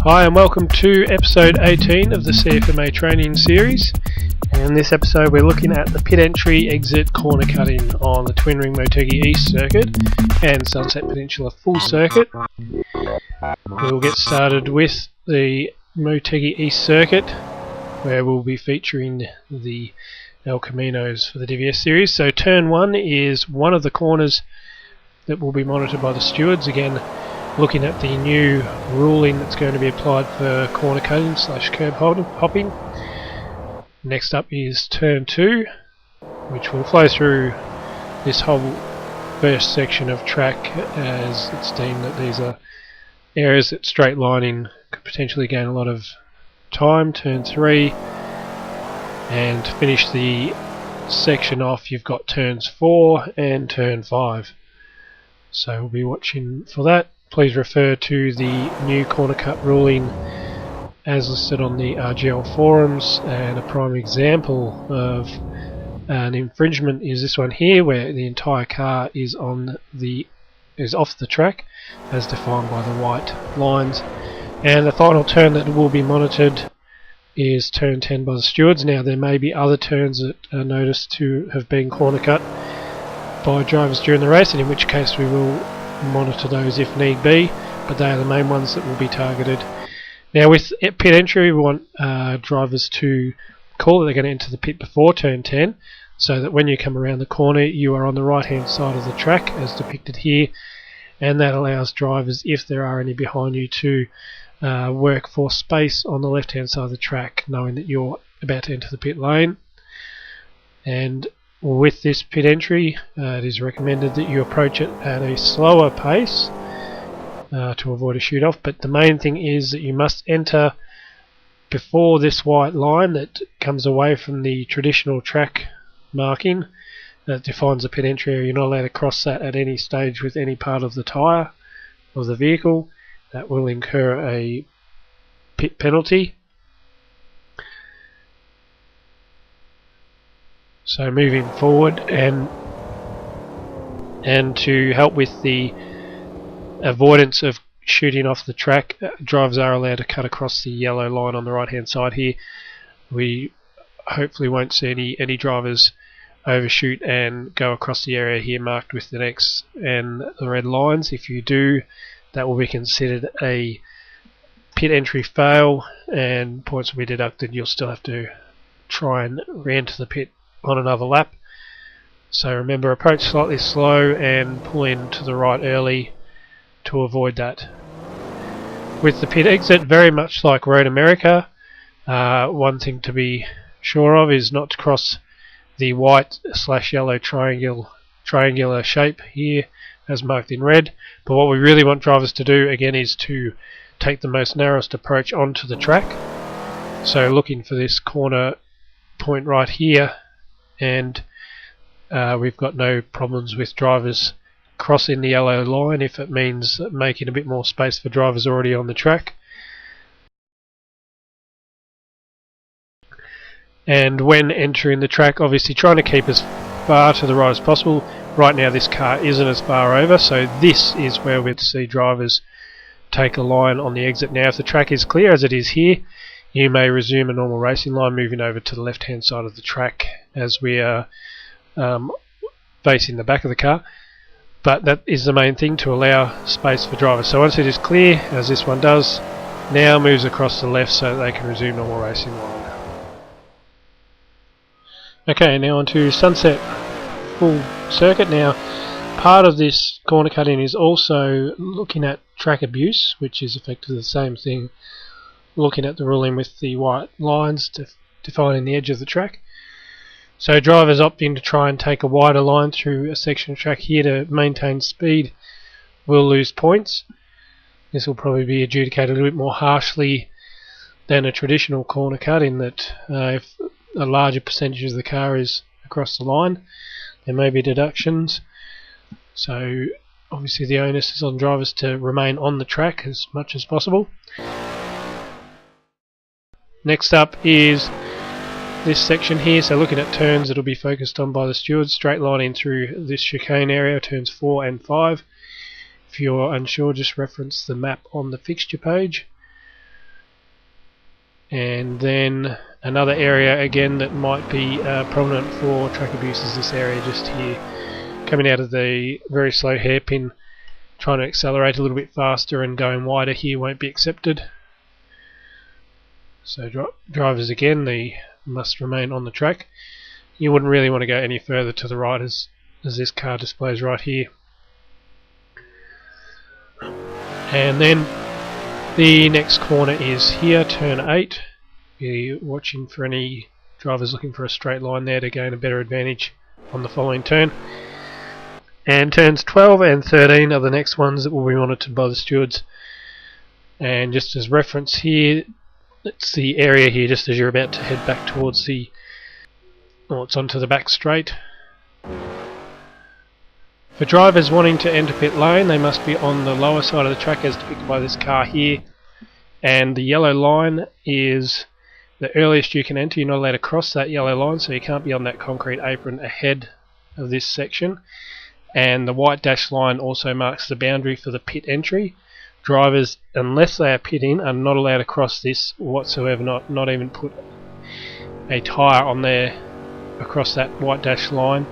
Hi and welcome to episode 18 of the CFMA Training series. In this episode we're looking at the pit entry exit corner cutting on the Twin Ring Motegi East circuit and Sunset Peninsula Full Circuit. We'll get started with the Motegi East circuit, where we'll be featuring the El Caminos for the DVS series. So turn 1 is one of the corners that will be monitored by the stewards, again looking at the new ruling that's going to be applied for corner cutting / curb hopping. Next up is turn 2, which will flow through this whole first section of track, as it's deemed that these are areas that straight lining could potentially gain a lot of time. Turn 3, and to finish the section off you've got turns 4 and turn 5. So we'll be watching for that. Please refer to the new corner cut ruling as listed on the RGL forums, and a prime example of an infringement is this one here, where the entire car is off the track as defined by the white lines. And the final turn that will be monitored is turn 10 by the stewards. Now there may be other turns that are noticed to have been corner cut by drivers during the race, and in which case we will monitor those if need be, but they are the main ones that will be targeted. Now with pit entry we want drivers to call that they're going to enter the pit before turn 10, so that when you come around the corner you are on the right hand side of the track as depicted here, and that allows drivers, if there are any behind you, to work for space on the left hand side of the track, knowing that you're about to enter the pit lane. And with this pit entry, it is recommended that you approach it at a slower pace to avoid a shoot off, but the main thing is that you must enter before this white line that comes away from the traditional track marking that defines the pit entry area. You're not allowed to cross that at any stage with any part of the tyre of the vehicle. That will incur a pit penalty. So moving forward, and to help with the avoidance of shooting off the track, drivers are allowed to cut across the yellow line on the right hand side here. We hopefully won't see any drivers overshoot and go across the area here marked with the X and the red lines. If you do, that will be considered a pit entry fail and points will be deducted. You'll still have to try and re-enter the pit on another lap. So remember, approach slightly slow and pull in to the right early to avoid that. With the pit exit, very much like Road America, one thing to be sure of is not to cross the white / yellow triangular shape here as marked in red. But what we really want drivers to do again is to take the most narrowest approach onto the track. So looking for this corner point right here, and we've got no problems with drivers crossing the yellow line if it means making a bit more space for drivers already on the track. And when entering the track, obviously trying to keep as far to the right as possible. Right now this car isn't as far over, so this is where we'd see drivers take a line on the exit. Now if the track is clear as it is here, you may resume a normal racing line, moving over to the left hand side of the track as we are facing the back of the car. But that is the main thing, to allow space for drivers. So once it is clear, as this one does, now moves across the left so that they can resume normal racing line. Okay, now on to Sunset Full Circuit. Now part of this corner cutting is also looking at track abuse, which is effectively the same thing, looking at the ruling with the white lines defining the edge of the track. So drivers opting to try and take a wider line through a section of track here to maintain speed will lose points. This will probably be adjudicated a little bit more harshly than a traditional corner cut, in that if a larger percentage of the car is across the line, there may be deductions. So obviously the onus is on drivers to remain on the track as much as possible. Next up is this section here. So looking at turns, it'll be focused on by the stewards, straight lining through this chicane area, turns 4 and 5. If you're unsure, just reference the map on the fixture page. And then another area again that might be prominent for track abuse is this area just here, coming out of the very slow hairpin, trying to accelerate a little bit faster and going wider here won't be accepted. So drivers again, they must remain on the track. You wouldn't really want to go any further to the right as this car displays right here. And then the next corner is here, turn 8. Be watching for any drivers looking for a straight line there to gain a better advantage on the following turn. And turns 12 and 13 are the next ones that will be monitored by the stewards. And just as reference here, it's the area here just as you're about to head back towards the, well, it's onto the back straight. For drivers wanting to enter pit lane, they must be on the lower side of the track as depicted by this car here. And the yellow line is the earliest you can enter. You're not allowed to cross that yellow line, so you can't be on that concrete apron ahead of this section. And the white dashed line also marks the boundary for the pit entry. Drivers, unless they are pitting, are not allowed to cross this whatsoever, not even put a tyre on there across that white dashed line.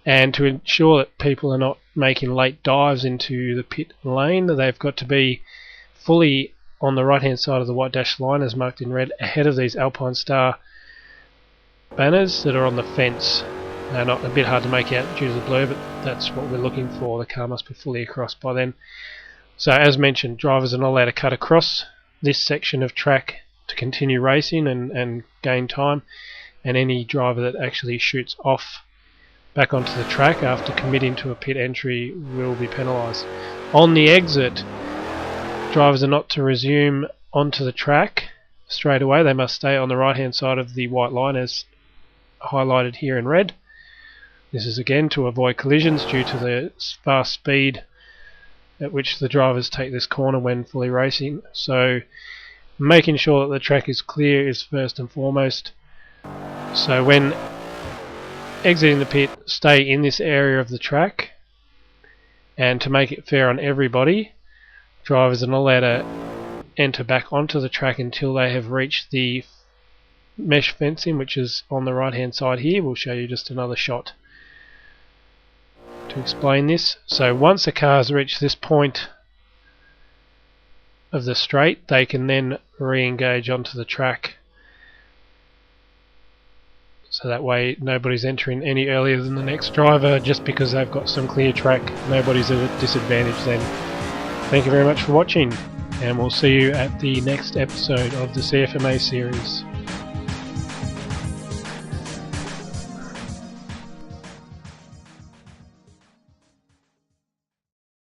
And to ensure that people are not making late dives into the pit lane, they've got to be fully on the right hand side of the white dashed line as marked in red, ahead of these Alpine Star banners that are on the fence. They're not a bit hard to make out due to the blur, but that's what we're looking for. The car must be fully across by then. So as mentioned, drivers are not allowed to cut across this section of track to continue racing and gain time, and any driver that actually shoots off back onto the track after committing to a pit entry will be penalised. On the exit, drivers are not to resume onto the track straight away. They must stay on the right hand side of the white line as highlighted here in red. This is again to avoid collisions due to the fast speed at which the drivers take this corner when fully racing. So making sure that the track is clear is first and foremost. So when exiting the pit, stay in this area of the track, and to make it fair on everybody, drivers are not allowed to enter back onto the track until they have reached the mesh fencing, which is on the right hand side here. We'll show you just another shot to explain this. So once the cars reach this point of the straight, they can then re-engage onto the track. So that way nobody's entering any earlier than the next driver just because they've got some clear track. Nobody's at a disadvantage then. Thank you very much for watching, and we'll see you at the next episode of the CFMA series.